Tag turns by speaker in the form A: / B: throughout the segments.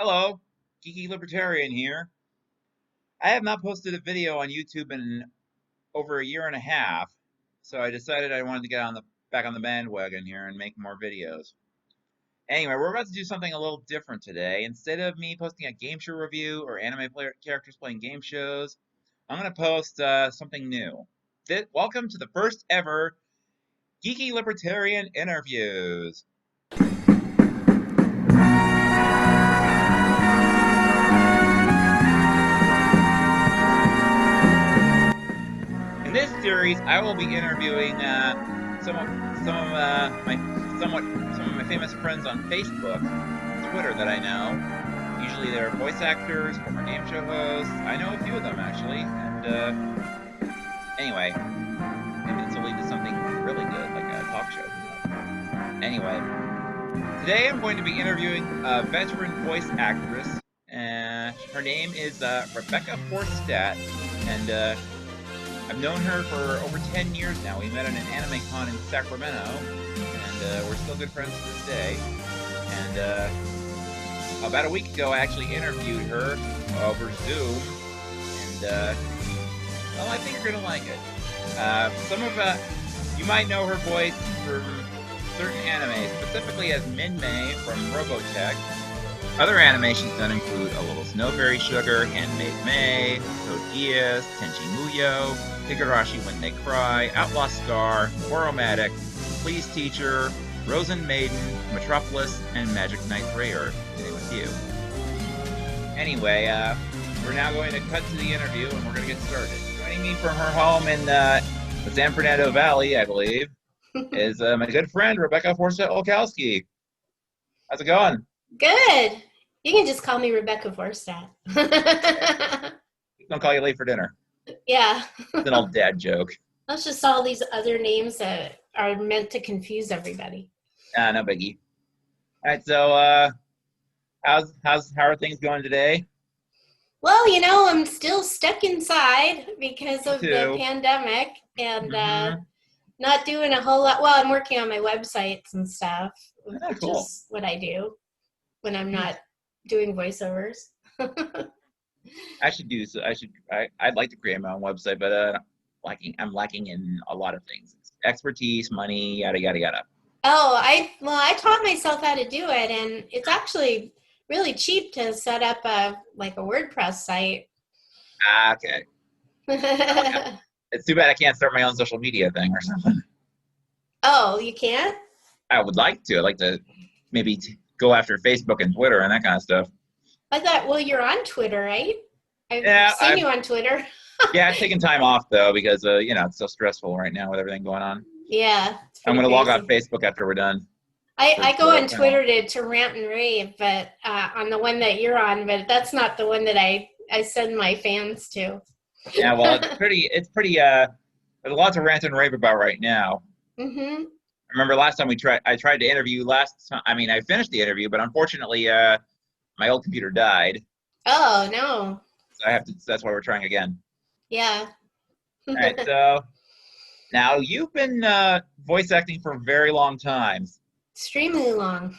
A: Hello, Geeky Libertarian here. I have not posted a video on YouTube in over a year and a half, so I decided I wanted to get back on the bandwagon here and make more videos. Anyway, we're about to do something a little different today. Instead of me posting a game show review or characters playing game shows, I'm going to post something new. Welcome to the first ever Geeky Libertarian interviews. In this series, I will be interviewing some of my famous friends on Facebook, Twitter that I know. Usually they're voice actors, former game show hosts. I know a few of them actually, and anyway, maybe this will lead to something really good, like a talk show. Anyway, today I'm going to be interviewing a veteran voice actress. Her name is Rebecca Forstadt, and I've known her for over 10 years now. We met at an anime con in Sacramento, and we're still good friends to this day. And about a week ago, I actually interviewed her over Zoom, and well, I think you're gonna like it. You might know her voice from certain anime, specifically as Min-Mei from Robotech. Other animes she's done include A Little Snow Fairy Sugar, Handmaid May, Code Geass, Tenchi Muyo, Higurashi When They Cry, Outlaw Star, Boromatic, Please Teacher, Rosen Maiden, Metropolis, and Magic Knight Rayer, to name a few. Anyway, we're now going to cut to the interview, and we're going to get started. Joining me from her home in the San Fernando Valley, I believe, is my good friend, Rebecca Forstadt-Olkowski. How's it going?
B: Good. You can just call me Rebecca Forstadt.
A: Don't call you late for dinner.
B: Yeah.
A: It's an old dad joke.
B: That's just all these other names that are meant to confuse everybody.
A: No biggie. All right, so how are things going today?
B: Well, I'm still stuck inside because of the pandemic and not doing a whole lot. Well, I'm working on my websites and stuff, which is what I do when I'm not doing voiceovers.
A: I'd like to create my own website, but I'm lacking in a lot of things. Expertise, money, yada yada yada.
B: Oh, I taught myself how to do it, and it's actually really cheap to set up a WordPress site.
A: Okay. It's too bad I can't start my own social media thing or something.
B: Oh, you can't?
A: I would like to. I'd like to maybe go after Facebook and Twitter and that kind of stuff.
B: I thought, well, you're on Twitter, right? I've seen you on Twitter.
A: Yeah, I've taken time off, though, because, it's so stressful right now with everything going on.
B: Yeah.
A: I'm going to log off Facebook after we're done.
B: I go on Twitter to rant and rave, but on the one that you're on, but that's not the one that I send my fans to.
A: Yeah, well, it's pretty, there's a lot to rant and rave about right now.
B: Mm-hmm.
A: I remember last time I tried to interview I finished the interview, but unfortunately, my old computer died.
B: Oh, no.
A: So that's why we're trying again.
B: Yeah.
A: All right, so now you've been voice acting for a very long time.
B: Extremely long.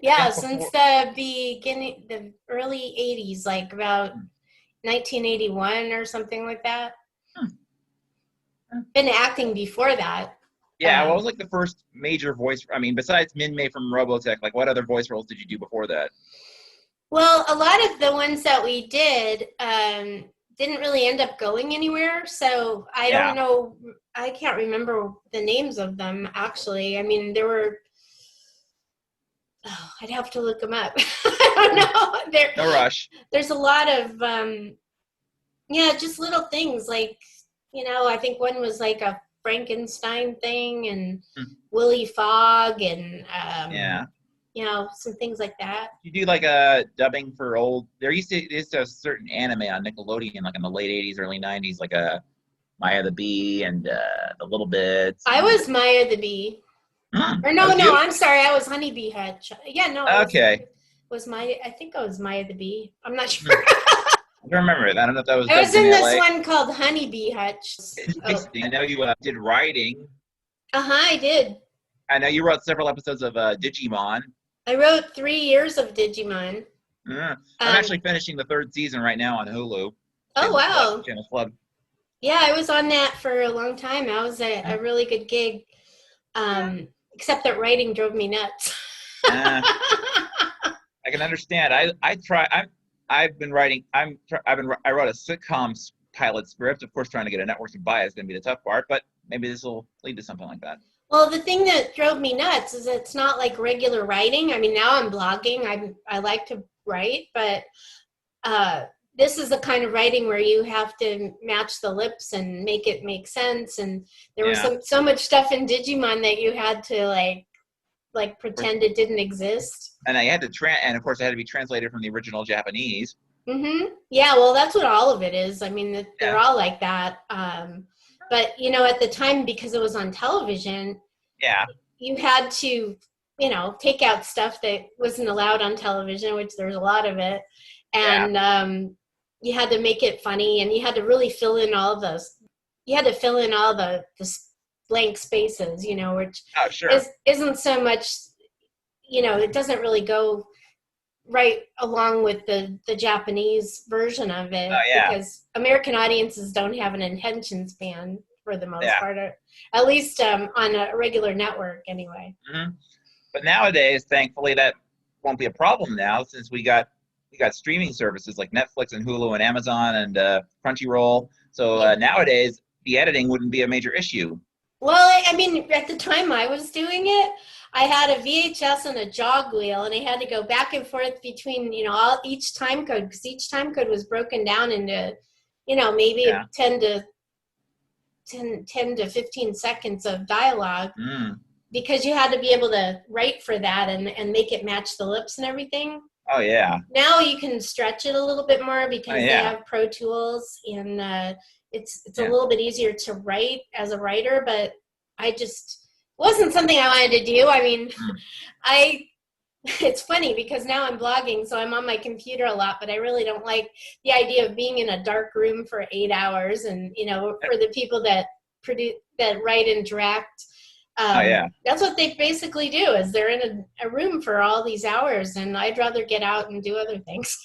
B: Yeah, since the early 80s, like about 1981 or something like that. Been acting before that.
A: Yeah, what was like the first major voice? I mean, besides Min-Mei from Robotech, like what other voice roles did you do before that?
B: Well, a lot of the ones that we did didn't really end up going anywhere. So I don't know. I can't remember the names of them, actually. I mean, there were... Oh, I'd have to look them up. I don't know.
A: No rush.
B: There's a lot of, just little things like, I think one was like a Frankenstein thing and Willy Fogg and, some things like that.
A: You do like a dubbing for old, there used to a certain anime on Nickelodeon, like in the late 80s, early 90s, like Maya the Bee and the Little Bits.
B: I was Maya the Bee. Or no, I'm sorry, I was Honeybee Hutch. Yeah, no.
A: Okay.
B: I think I was Maya the Bee. I'm not sure.
A: I don't remember it. I don't know if that was.
B: I was in this one called Honeybee Hutch.
A: Interesting. I know you did writing.
B: I did.
A: I know you wrote several episodes of Digimon.
B: I wrote 3 years of Digimon.
A: I'm actually finishing the 3rd season right now on Hulu.
B: Oh, wow.
A: Channel Flood.
B: Yeah, I was on that for a long time. That was a really good gig. Except that writing drove me nuts.
A: I can understand. I wrote a sitcom pilot script. Of course, trying to get a network to buy it is going to be the tough part, but maybe this will lead to something like that.
B: Well, the thing that drove me nuts is it's not like regular writing. I mean, now I'm blogging. I like to write, but this is the kind of writing where you have to match the lips and make it make sense. And there was so much stuff in Digimon that you had to like pretend it didn't exist.
A: And I had to and of course it had to be translated from the original Japanese.
B: Yeah, well, that's what all of it is. I mean, they're all like that. But at the time, because it was on television, you had to, take out stuff that wasn't allowed on television, which there's a lot of it, and you had to make it funny, and you had to really fill in all those. You had to fill in all the blank spaces, which isn't so much. It doesn't really go right along with the Japanese version of it because American audiences don't have an attention span for the most part, or at least on a regular network anyway.
A: But nowadays, thankfully, that won't be a problem now since we got streaming services like Netflix and Hulu and Amazon and Crunchyroll. So nowadays, the editing wouldn't be a major issue.
B: Well, I mean, at the time I was doing it, I had a VHS and a jog wheel, and I had to go back and forth between, each time code, because each time code was broken down into, maybe 10 to 15 seconds of dialogue, because you had to be able to write for that and make it match the lips and everything.
A: Oh, yeah.
B: Now you can stretch it a little bit more because they have Pro Tools, and it's a little bit easier to write as a writer, but wasn't something I wanted to do. I mean, it's funny because now I'm blogging, so I'm on my computer a lot, but I really don't like the idea of being in a dark room for 8 hours. And, for the people that write and direct, that's what they basically do is they're in a room for all these hours, and I'd rather get out and do other things.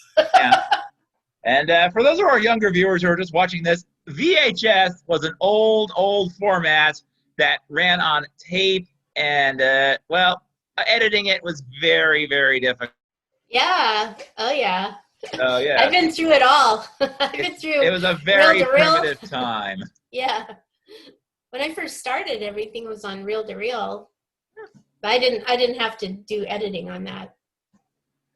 A: And for those of our younger viewers who are just watching this, VHS was an old format that ran on tape, and editing it was very, very difficult.
B: Yeah. Oh, yeah.
A: Oh, yeah.
B: I've been through it all. It
A: was a very primitive time.
B: Yeah. When I first started, everything was on reel-to-reel, but I didn't have to do editing on that.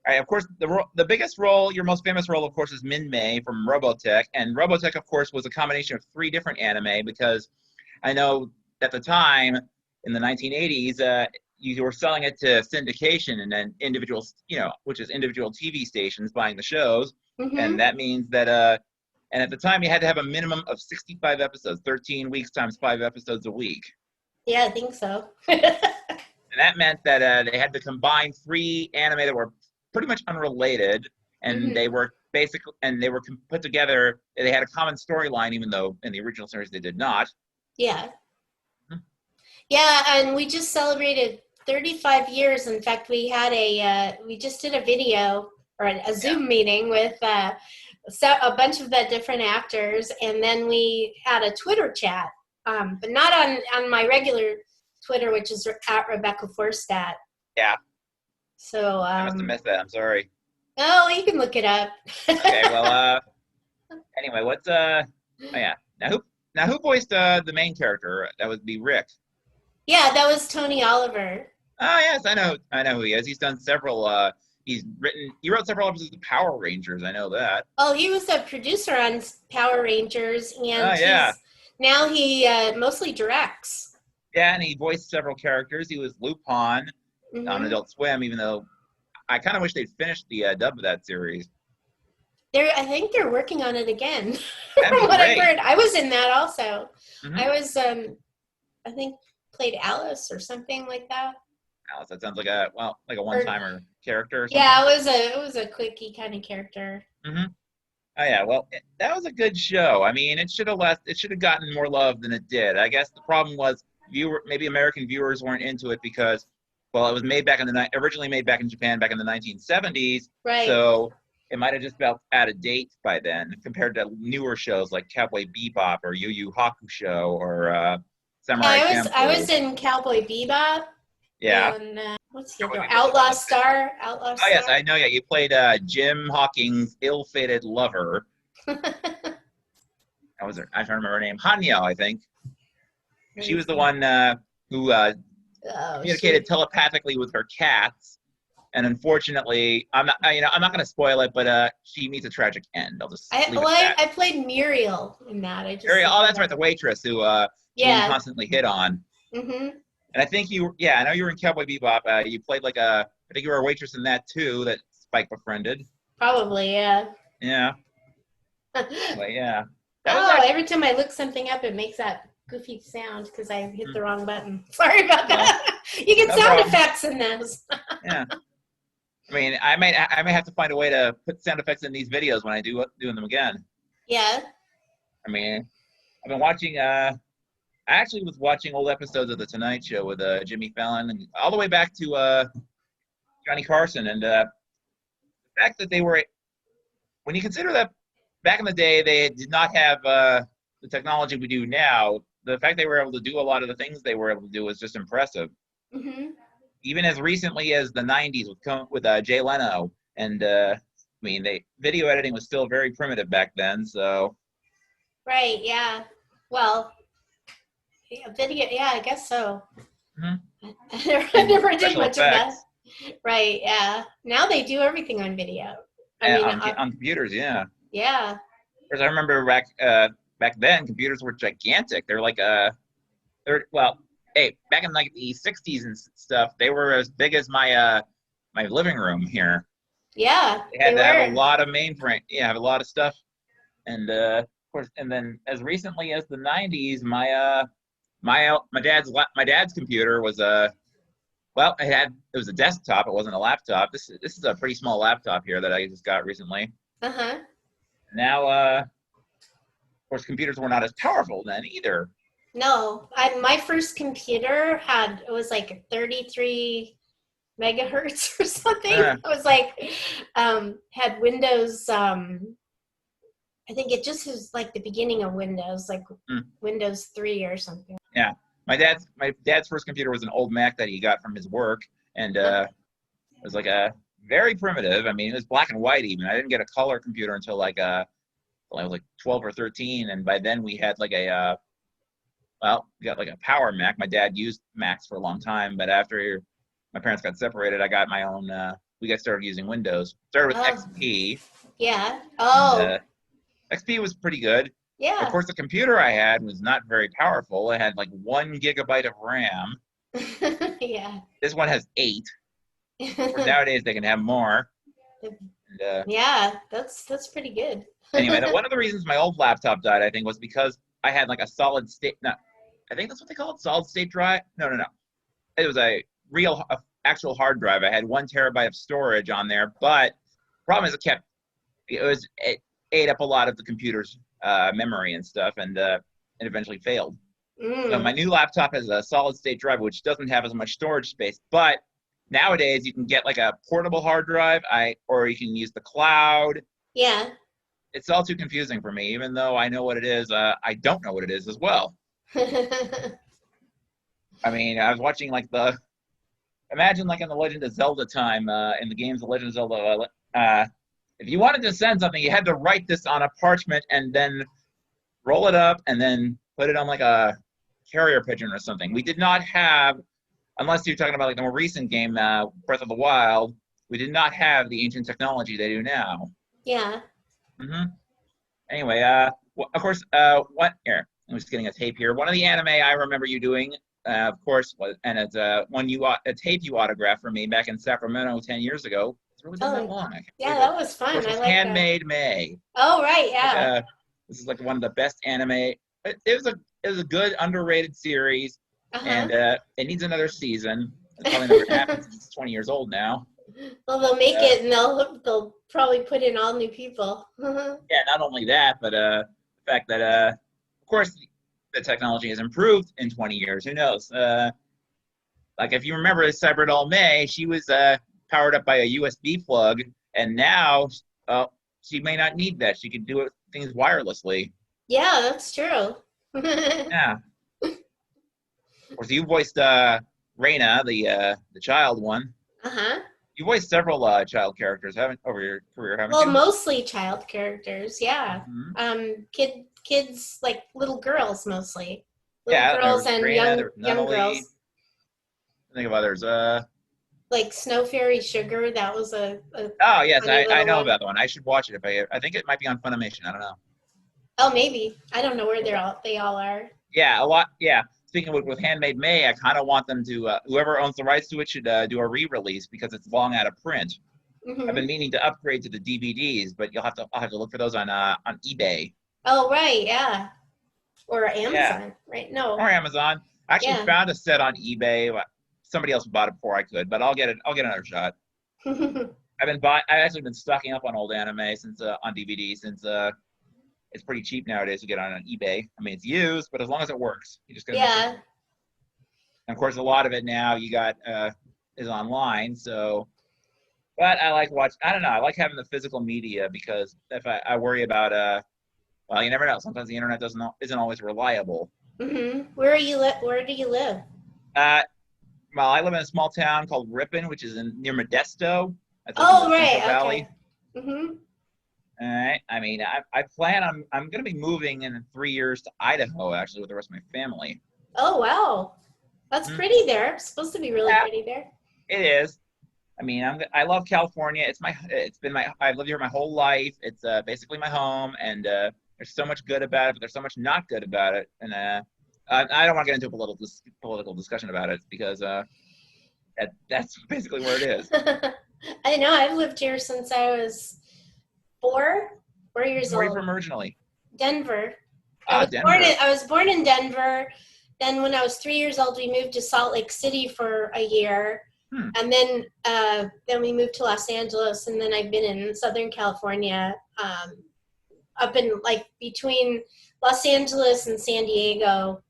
A: All right, of course, the biggest role, your most famous role, of course, is Min Mei from Robotech, and Robotech, of course, was a combination of 3 different anime because I know at the time in the 1980s, you were selling it to syndication and then individuals, which is individual TV stations buying the shows, and that means that. And at the time, you had to have a minimum of 65 episodes, 13 weeks times 5 episodes a week.
B: Yeah, I think so.
A: And that meant that they had to combine 3 anime that were pretty much unrelated, and they were put together. They had a common storyline, even though in the original series they did not.
B: Yeah. Yeah, and we just celebrated 35 years. In fact, we had we just did a video or a Zoom meeting with a bunch of the different actors, and then we had a Twitter chat, but not on my regular Twitter, which is at Rebecca Forstadt.
A: Yeah.
B: So
A: I must have missed that. I'm sorry.
B: Oh, you can look it up.
A: Okay. Well. Anyway, what's Oh yeah. Now who voiced the main character? That would be Rick.
B: Yeah, that was Tony Oliver.
A: Oh yes, I know who he is. He's done several. He wrote several episodes of Power Rangers. I know that.
B: Oh, he was a producer on Power Rangers, and now he mostly directs.
A: Yeah, and he voiced several characters. He was Lupin on Adult Swim, even though I kind of wish they'd finished the dub of that series.
B: I think they're working on it again. From what I've heard, I was in that also. I was, I think, played Alice or something like that.
A: Alice, that sounds like a one-timer character. Or something.
B: Yeah, it was a quickie kind of character.
A: Oh yeah, well, that was a good show. I mean, it should have gotten more love than it did. I guess the problem was maybe American viewers weren't into it because well, it was made back in the originally made back in Japan back in the 1970s.
B: Right.
A: So it might have just felt out of date by then compared to newer shows like Cowboy Bebop or Yu Yu Hakusho or Samurai Champloo.
B: I was in Cowboy Bebop.
A: Yeah.
B: And what's the other? Outlaw Star.
A: Oh yes, I know. Yeah, you played Jim Hawking's ill-fated lover. I was I don't remember her name. Hanyo, I think. She was the one who communicated telepathically with her cats, and unfortunately, I'm not going to spoil it, but she meets a tragic end. I'll just leave it at that.
B: I played Muriel in that.
A: Muriel, oh, that's right, the waitress who Gene constantly hit on.
B: Mm-hmm.
A: And I think I know you were in Cowboy Bebop. You played I think you were a waitress in that too, that Spike befriended.
B: Probably, yeah.
A: Yeah. But yeah.
B: Every time I look something up, it makes that goofy sound because I hit the wrong button. Sorry about that. You get sound effects in those.
A: Yeah. I mean, I may have to find a way to put sound effects in these videos when I doing them again.
B: Yeah.
A: I mean, I've been watching. I actually was watching old episodes of The Tonight Show with Jimmy Fallon, and all the way back to Johnny Carson, and the fact that they were, when you consider that back in the day they did not have the technology we do now, the fact they were able to do a lot of the things they were able to do was just impressive.
B: Mm-hmm.
A: Even as recently as the 90s with Jay Leno, and I mean, video editing was still very primitive back then, so.
B: Right, yeah. Well, video, yeah, I guguess so.
A: Mm-hmm.
B: I never did much of that. Right, yeah. Now they do everything on video.
A: On computers, yeah.
B: Yeah.
A: Because I remember back then, computers were gigantic. They're back in the 60s and stuff, they were as big as my my living room here.
B: Yeah.
A: They had to have a lot of mainframe. Yeah, have a lot of stuff. And of course, and then as recently as the 90s, my dad's computer was it was a desktop. It wasn't a laptop. This is a pretty small laptop here that I just got recently.
B: Uh-huh.
A: Now, of course, computers were not as powerful then either.
B: No, my first computer it was like 33 megahertz or something. It was had Windows. I think it just was like the beginning of Windows, like Windows 3 or something.
A: Yeah, my dad's first computer was an old Mac that he got from his work, and it was very primitive. I mean, it was black and white even. I didn't get a color computer until I was 12 or 13, and by then we had we got a power Mac. My dad used Macs for a long time, but after my parents got separated, I got my own. We got started using Windows. Started with XP.
B: Yeah. Oh.
A: And, XP was pretty good.
B: Yeah.
A: Of course, the computer I had was not very powerful. It had 1 gigabyte of RAM.
B: Yeah.
A: This one has 8. Nowadays they can have more. And,
B: yeah, that's pretty good.
A: Anyway, one of the reasons my old laptop died, I think, was because I had a solid state. No, I think that's what they call it, solid state drive. No. It was a real, actual hard drive. I had 1 terabyte of storage on there, but the problem is it ate up a lot of the computer's memory and stuff, and it eventually failed. So my new laptop has a solid state drive, which doesn't have as much storage space, but nowadays you can get a portable hard drive, or you can use the cloud.
B: Yeah.
A: It's all too confusing for me, even though I know what it is. I don't know what it is as well. I mean, I was watching imagine in the Legend of Zelda time, in the games of Legend of Zelda, if you wanted to send something, you had to write this on a parchment and then roll it up and then put it on a carrier pigeon or something. We did not have, unless you're talking about the more recent game, Breath of the Wild, we did not have the ancient technology they do now.
B: Yeah.
A: Mm-hmm. Anyway, of course, here, I'm just getting a tape here. One of the anime I remember you doing, of course, it's a tape you autographed for me back in Sacramento 10 years ago. It's really been that long.
B: Yeah, that was fun.
A: I like Handmade May.
B: Oh, right, yeah.
A: This is one of the best anime. It was a good underrated series, and it needs another season. It's probably never happened since it's 20 years old now.
B: Well, they'll make it, and they'll probably put in all new people.
A: Yeah, not only that, but the fact that, of course, the technology has improved in 20 years. Who knows? Like if you remember Cyberdoll May, she was powered up by a USB plug, and now she may not need that. She can do things wirelessly.
B: Yeah, that's true.
A: Yeah. Of course, you voiced Reina, the child one.
B: Uh-huh.
A: You voiced several child characters over your career, haven't
B: Well,
A: you?
B: mostly child characters, yeah.
A: Mm-hmm.
B: Kids like little girls mostly. Little
A: Yeah, there
B: girls
A: was
B: and
A: Reina, there was
B: young
A: Nunnally.
B: girls.
A: Think of others.
B: Like Snow Fairy Sugar, that was a
A: Oh yes,
B: funny
A: I
B: little
A: know
B: one.
A: about that one. I should watch it if I think it might be on Funimation. I don't know.
B: Oh, maybe. I don't know where they all are.
A: Yeah, a lot. Yeah. Speaking with Handmaid May, I kind of want them to whoever owns the rights to it should do a re-release because it's long out of print. I've been
B: Mm-hmm.
A: meaning to upgrade to the DVDs, but I'll have to look for those on eBay.
B: Oh, right, yeah. Or
A: Yeah,
B: Amazon, right? No.
A: or Amazon. I actually
B: Yeah.
A: found a set on eBay. Somebody else bought it before I could, but I'll get it. I'll get another shot. I've actually been stocking up on old anime since on DVD since it's pretty cheap nowadays to get on eBay. I mean, it's used, but as long as it works, you just gotta make sure.
B: Yeah.
A: And of course, a lot of it now you got is online. So, but I like watch. I don't know. I like having the physical media because if I worry about well, you never know. Sometimes the internet isn't always reliable.
B: Mm-hmm. Where do you live?
A: Uh, well, I live in a small town called Ripon, which is near Modesto. That's like in
B: Oh,
A: the Central
B: right.
A: Valley.
B: Okay. Mm-hmm.
A: All right. I mean, I plan I'm going to be moving in 3 years to Idaho actually with the rest of my family.
B: Oh, wow. That's pretty there. It's supposed to be really pretty there.
A: It is. I mean, I love California. I've lived here my whole life. It's basically my home, and there's so much good about it, but there's so much not good about it. And I don't want to get into a political discussion about it because that's basically where it is.
B: I know. I've lived here since I was 4 years
A: Where are you
B: old.
A: from originally?
B: Denver.
A: Denver.
B: I was born in Denver. Then when I was 3 years old, we moved to Salt Lake City for a year. And then we moved to Los Angeles, and then I've been in Southern California, up in like between Los Angeles and San Diego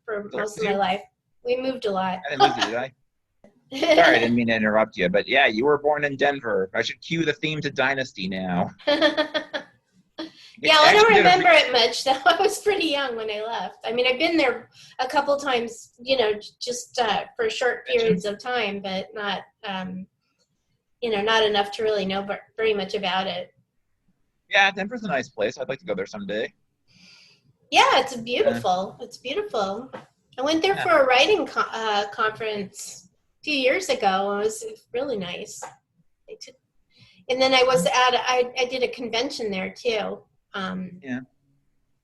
B: for most of my life. We moved a lot.
A: I didn't lose you, did I? Sorry, I didn't mean to interrupt you, but yeah, you were born in Denver. I should cue the theme to Dynasty now.
B: Yeah, I don't remember it much, though. I was pretty young when I left. I mean, I've been there a couple times, just for short periods of time, but not, not enough to really know very much about it.
A: Yeah, Denver's a nice place. I'd like to go there someday.
B: Yeah, it's beautiful. It's beautiful. I went there for a writing conference a few years ago. It was really nice. And then I did a convention there too.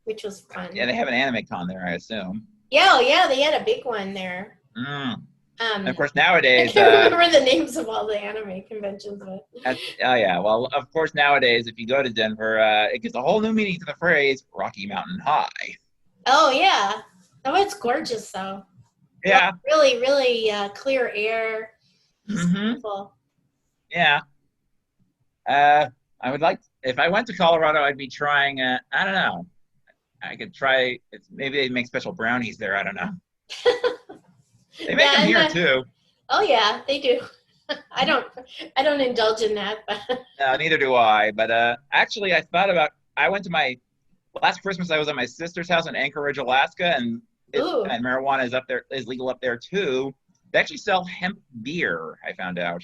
B: Which was fun.
A: Yeah, they have an anime con there, I assume.
B: Yeah, they had a big one there.
A: And of course, nowadays...
B: I can't remember the names of all the anime conventions, but...
A: Oh, yeah. Well, of course, nowadays, if you go to Denver, it gives a whole new meaning to the phrase Rocky Mountain High.
B: Oh, yeah. Oh, it's gorgeous, though.
A: Yeah.
B: Really, really clear air. It's beautiful.
A: Yeah. I would like, if I went to Colorado, I'd be trying, I don't know. I could try, maybe they make special brownies there, I don't know. They make them here, too.
B: Oh, yeah, they do. I don't indulge in that. But.
A: No, neither do I. But actually, I went to last Christmas, I was at my sister's house in Anchorage, Alaska, and marijuana is legal up there, too. They actually sell hemp beer, I found out.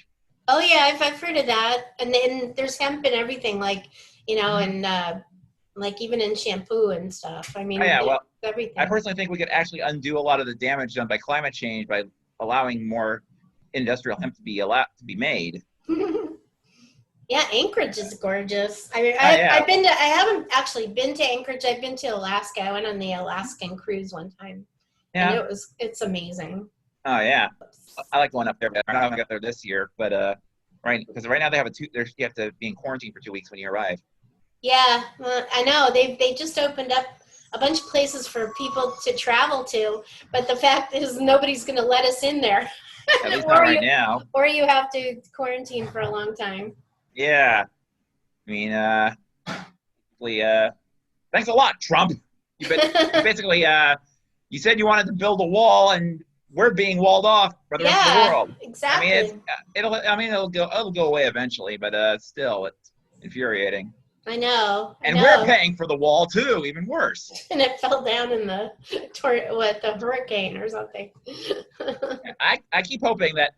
B: Oh, yeah, I've heard of that. And then there's hemp and everything, like, and like even in shampoo and stuff. I mean, everything.
A: I personally think we could actually undo a lot of the damage done by climate change by allowing more industrial hemp to be made.
B: Yeah, Anchorage is gorgeous. I mean, I haven't actually been to Anchorage. I've been to Alaska. I went on the Alaskan cruise one time. Yeah. And it's amazing.
A: Oh, yeah. I like going up there, but I'm not going to get there this year. But because right now you have to be in quarantine for 2 weeks when you arrive.
B: Yeah, well, I know. They just opened up a bunch of places for people to travel to, but the fact is nobody's going to let us in there.
A: At least not right now.
B: Or you have to quarantine for a long time.
A: Yeah. I mean, thanks a lot, Trump. You basically, you said you wanted to build a wall, and we're being walled off by the rest of the world.
B: Exactly.
A: It'll go away eventually, but still, it's infuriating.
B: I know.
A: We're paying for the wall too, even worse.
B: And it fell down in the hurricane or something.
A: I keep hoping that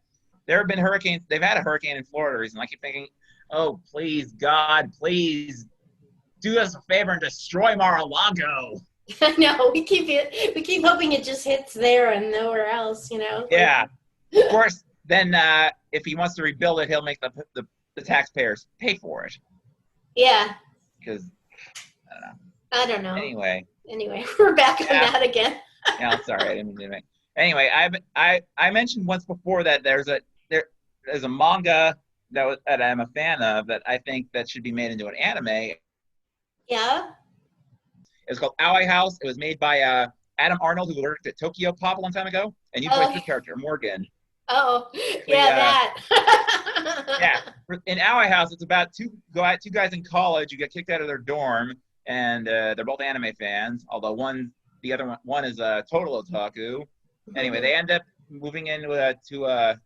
A: there have been hurricanes. They've had a hurricane in Florida recently. I keep thinking, oh, please, God, please do us a favor and destroy Mar-a-Lago.
B: I know. We keep hoping it just hits there and nowhere else,
A: Yeah. Of course, then if he wants to rebuild it, he'll make the taxpayers pay for it.
B: Yeah.
A: Because,
B: I don't know.
A: Anyway,
B: we're back on that again.
A: Yeah, sorry, I didn't mean to. Anyway, I mentioned once before that there's a manga that I'm a fan of that I think that should be made into an anime.
B: Yeah.
A: It's called Owie House. It was made by Adam Arnold, who worked at Tokyo Pop a long time ago, and you voiced this character, Morgan.
B: Oh, yeah, that.
A: Yeah, in Owie House, it's about two guys in college who get kicked out of their dorm, and they're both anime fans. Although the other one is a total otaku. Anyway, they end up moving into to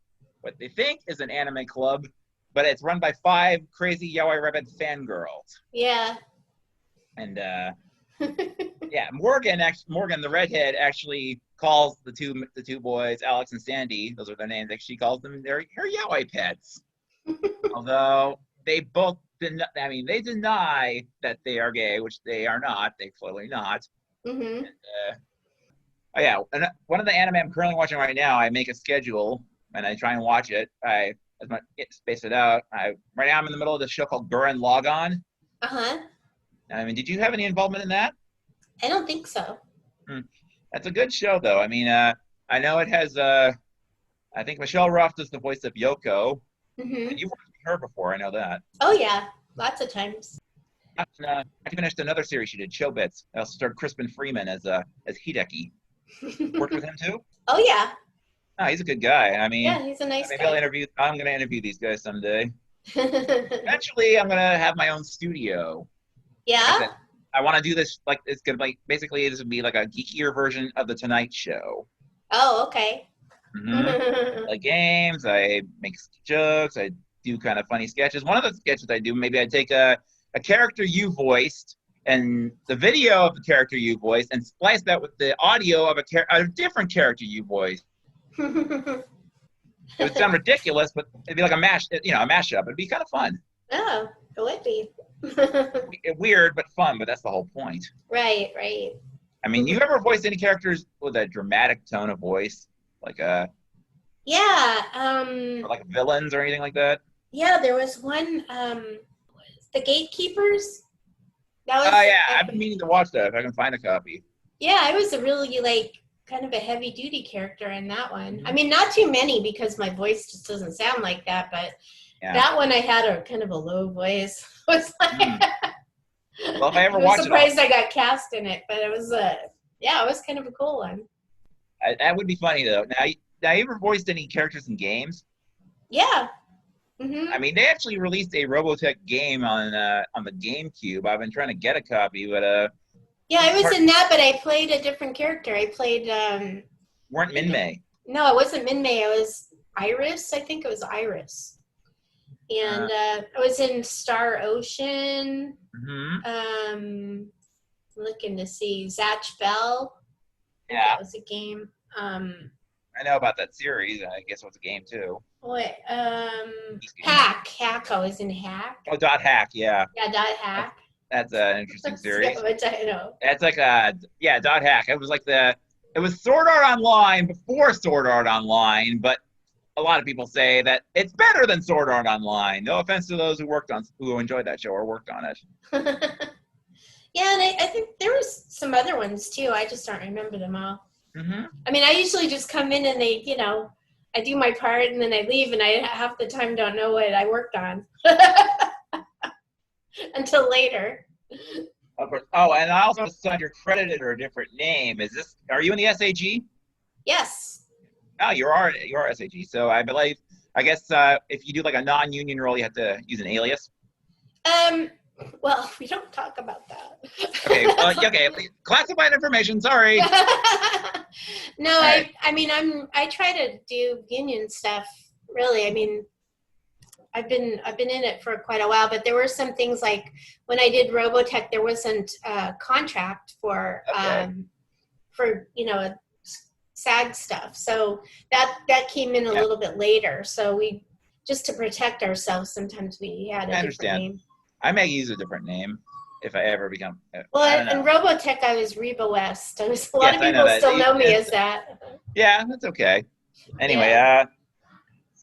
A: what they think is an anime club, but it's run by 5 crazy yaoi rabbit fangirls.
B: Yeah.
A: And yeah, Morgan the redhead actually calls the two boys, Alex and Sandy, those are their names. She calls them her yaoi pets. Although they both they deny that they are gay, which they are not. They clearly not.
B: Mm-hmm.
A: And, yeah, and one of the anime I'm currently watching right now, I make a schedule and I try and watch it. I space it out. Right now I'm in the middle of this show called Gurren Lagann.
B: Uh-huh.
A: Did you have any involvement in that?
B: I don't think so.
A: That's a good show, though. I know it has, I think Michelle Ruff does the voice of Yoko.
B: Mm-hmm.
A: And you've worked with her before, I know that.
B: Oh, yeah. Lots of times.
A: I finished another series she did, Chobits. I also starred Crispin Freeman as Hideki. Worked with him, too?
B: Oh, yeah.
A: Oh, he's a good guy.
B: Yeah, he's a nice guy.
A: I'm going to interview these guys someday. Eventually, I'm going to have my own studio.
B: Yeah?
A: I want to do this, it's going to basically this would be like a geekier version of The Tonight Show.
B: Oh, okay.
A: Mm-hmm. I play games, I make jokes, I do kind of funny sketches. One of the sketches I do, maybe I take a character you voiced and the video of the character you voiced and splice that with the audio of a different character you voiced. It would sound ridiculous, but it'd be like a mashup. It'd be kind of fun.
B: Oh, it would be.
A: Weird, but fun, but that's the whole point.
B: Right.
A: You ever voiced any characters with a dramatic tone of voice?
B: Yeah.
A: Or like villains or anything like that?
B: Yeah, there was one, The Gatekeepers.
A: Yeah, I've been meaning to watch that if I can find a copy.
B: Yeah, I was a really, kind of a heavy-duty character in that one. Mm-hmm. Not too many because my voice just doesn't sound like that, but that one I had a kind of a low voice. It was
A: well, if I ever watch it,
B: I'm surprised I got cast in it, but it was it was kind of a cool one.
A: That would be funny though. Now, you ever voiced any characters in games?
B: Yeah. Mm-hmm.
A: They actually released a Robotech game on the GameCube. I've been trying to get a copy, but
B: yeah, I was in that, but I played a different character. I played
A: weren't Minmay?
B: No, it wasn't Minmay. It was Iris. I think it was Iris. And I was in Star Ocean.
A: Mm-hmm.
B: Looking to see Zatch Bell.
A: Yeah,
B: that was a game.
A: I know about that series. I guess it was a game too.
B: What? Hack. I was in Hack.
A: Oh, Dot Hack. Yeah.
B: Yeah, Dot Hack.
A: That's an interesting series.
B: Which I know.
A: That's Dot Hack. It was it was Sword Art Online before Sword Art Online, but a lot of people say that it's better than Sword Art Online. No offense to those who enjoyed that show or worked on it.
B: Yeah, and I think there was some other ones too. I just don't remember them all.
A: Mm-hmm.
B: I usually just come in and they, I do my part and then I leave and I half the time don't know what I worked on until later.
A: Of course. Oh, and I also saw you're credited or a different name. Are you in the SAG?
B: Yes.
A: Oh, you are SAG. So I guess if you do a non-union role, you have to use an alias.
B: Well, we don't talk about that.
A: Okay, okay, classified information, sorry.
B: No,
A: right.
B: I mean, I try to do union stuff, really. I mean, I've been in it for quite a while, but there were some things like when I did Robotech, there wasn't a contract for SAG stuff. So that came in a little bit later. So we, just to protect ourselves, sometimes we had a different name.
A: I may use a different name if I ever become.
B: Well, in Robotech, I was Reba West. A lot of people still know me as that.
A: Yeah, that's okay. Anyway,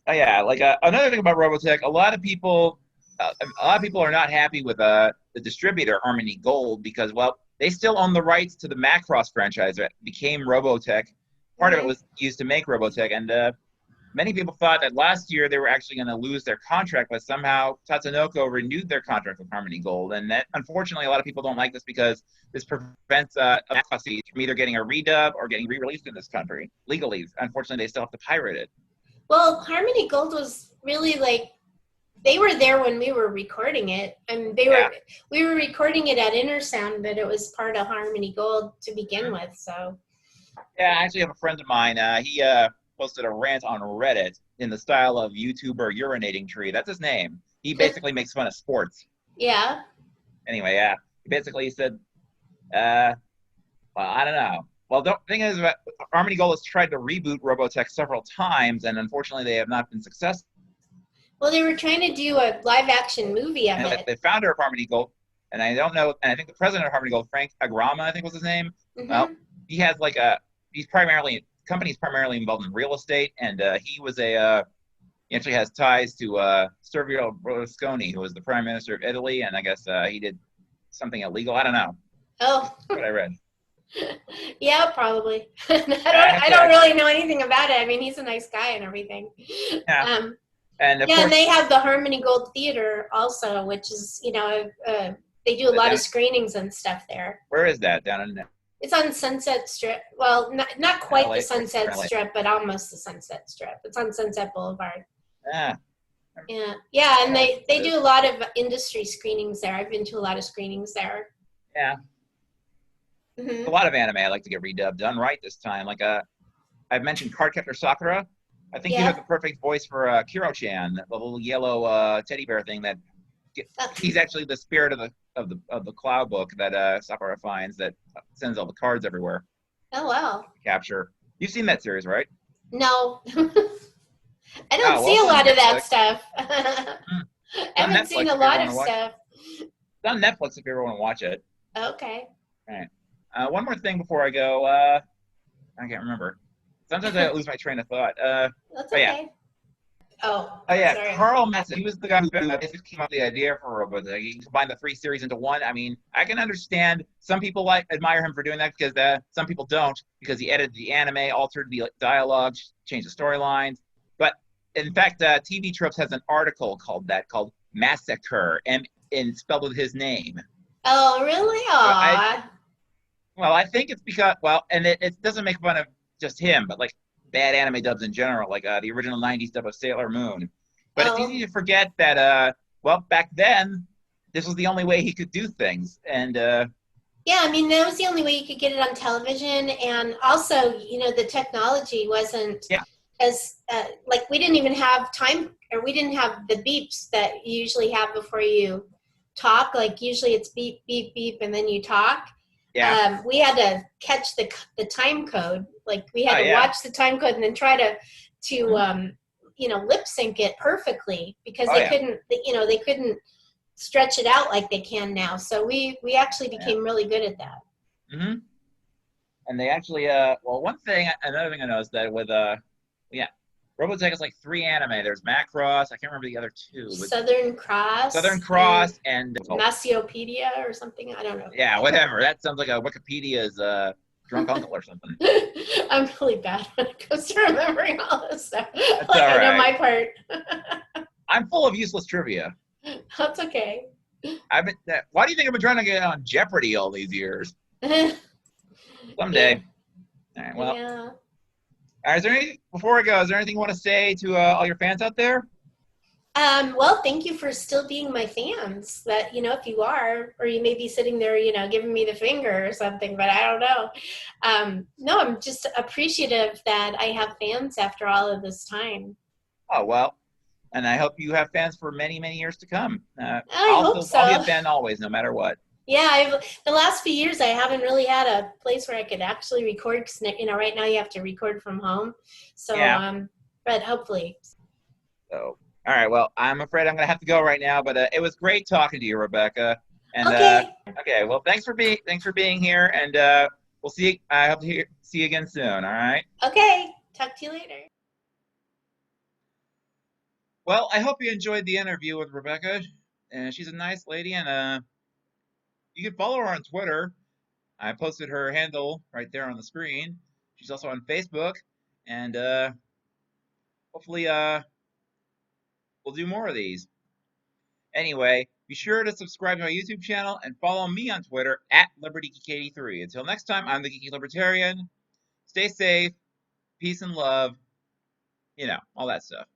A: another thing about Robotech, a lot of people are not happy with the distributor Harmony Gold because, well, they still own the rights to the Macross franchise that became Robotech. Part of it was used to make Robotech, and many people thought that last year they were actually going to lose their contract, but somehow Tatsunoko renewed their contract with Harmony Gold. And that, unfortunately, a lot of people don't like this because this prevents Macross from either getting a redub or getting re-released in this country legally. Unfortunately, they still have to pirate it.
B: Well, Harmony Gold was really they were there when we were recording it, and we were recording it at Intersound, but it was part of Harmony Gold to begin with. So
A: yeah, I actually have a friend of mine. He posted a rant on Reddit in the style of YouTuber Urinating Tree. That's his name. He basically makes fun of sports.
B: Yeah.
A: Anyway, yeah. He basically said, well, I don't know. Well, the thing is, Harmony Gold has tried to reboot Robotech several times, and unfortunately, they have not been successful.
B: Well, they were trying to do a live-action movie of it.
A: The founder of Harmony Gold, and I don't know, and I think the president of Harmony Gold, Frank Agrama, I think was his name. Well, he has company's primarily involved in real estate, and he actually has ties to Silvio Berlusconi, who was the prime minister of Italy, and I guess he did something illegal. I don't know.
B: Oh.
A: That's what I read.
B: Yeah, probably. I don't really know anything about it. I mean, he's a nice guy and everything.
A: Yeah.
B: And they have the Harmony Gold Theater also, which is, they do a lot of screenings and stuff there.
A: Where is that? Down in?
B: It's on Sunset Strip. Well, not quite the Sunset Strip, but almost the Sunset Strip. It's on Sunset Boulevard.
A: Yeah.
B: Yeah, and they do a lot of industry screenings there. I've been to a lot of screenings there.
A: Yeah. A lot of anime I like to get redubbed, done right this time. Like I've mentioned Cardcaptor Sakura. I think you have the perfect voice for Kiro-chan, the little yellow teddy bear thing that he's actually the spirit of the cloud book that Sakura finds that sends all the cards everywhere.
B: Oh wow!
A: Capture. You've seen that series, right?
B: No, I don't see a lot of that stuff. I haven't seen a lot of stuff.
A: It's on Netflix if you ever want to watch it.
B: Okay.
A: All right. One more thing before I go. I can't remember. Sometimes I lose my train of thought.
B: That's okay. Oh
A: yeah.
B: Sorry.
A: Carl Messer. He was the guy who came up with the idea for Robotech. He combined the 3 series into one. I mean, I can understand some people admire him for doing that because some people don't, because he edited the anime, altered the dialogue, changed the storylines. But in fact, TV Tropes has an article called Massacre, and spelled with his name.
B: Oh, really? Aww.
A: I think it's because, and it doesn't make fun of just him, but like bad anime dubs in general, like the original 90s dub of Sailor Moon. But it's easy to forget that, back then, this was the only way he could do things. And
B: yeah, I mean, that was the only way you could get it on television. And also, the technology wasn't as, we didn't even have time, or we didn't have the beeps that you usually have before you talk. Like, usually it's beep, beep, beep, and then you talk. Yeah. We had to catch the time code. Like, we had to watch the time code and then try to lip sync it perfectly, because they couldn't stretch it out like they can now. So we actually became really good at that.
A: Mm-hmm. And they actually another thing I noticed that with Robotech is like 3 anime. There's Macross. I can't remember the other 2.
B: Southern Cross
A: and
B: Maciopedia or something. I don't know.
A: Yeah, whatever. That sounds like a Wikipedia's drunk uncle or something.
B: I'm really bad when it comes to remembering all this stuff.
A: That's all right.
B: I know my part.
A: I'm full of useless trivia.
B: That's okay.
A: Why do you think I've been trying to get on Jeopardy all these years? Someday. All right. Well.
B: Yeah.
A: Before I go, is there anything you want to say to all your fans out there?
B: Well, thank you for still being my fans. That, if you are, or you may be sitting there, giving me the finger or something, but I don't know. No, I'm just appreciative that I have fans after all of this time.
A: Oh, well, and I hope you have fans for many, many years to come.
B: I hope
A: I'll be a
B: so.
A: fan always, no matter what.
B: Yeah, the last few years I haven't really had a place where I could actually record. 'Cause, right now you have to record from home. So,
A: Yeah.
B: but hopefully.
A: So, all right. Well, I'm afraid I'm gonna have to go right now, but it was great talking to you, Rebecca. And
B: Okay.
A: okay, well, thanks for being here, and we'll see. I hope to see you again soon. All right.
B: Okay. Talk to you later.
A: Well, I hope you enjoyed the interview with Rebecca. And she's a nice lady, and you can follow her on Twitter. I posted her handle right there on the screen. She's also on Facebook, and hopefully we'll do more of these. Anyway, be sure to subscribe to my YouTube channel and follow me on Twitter at LibertyGeek83. Until next time, I'm the Geeky Libertarian. Stay safe, peace and love, all that stuff.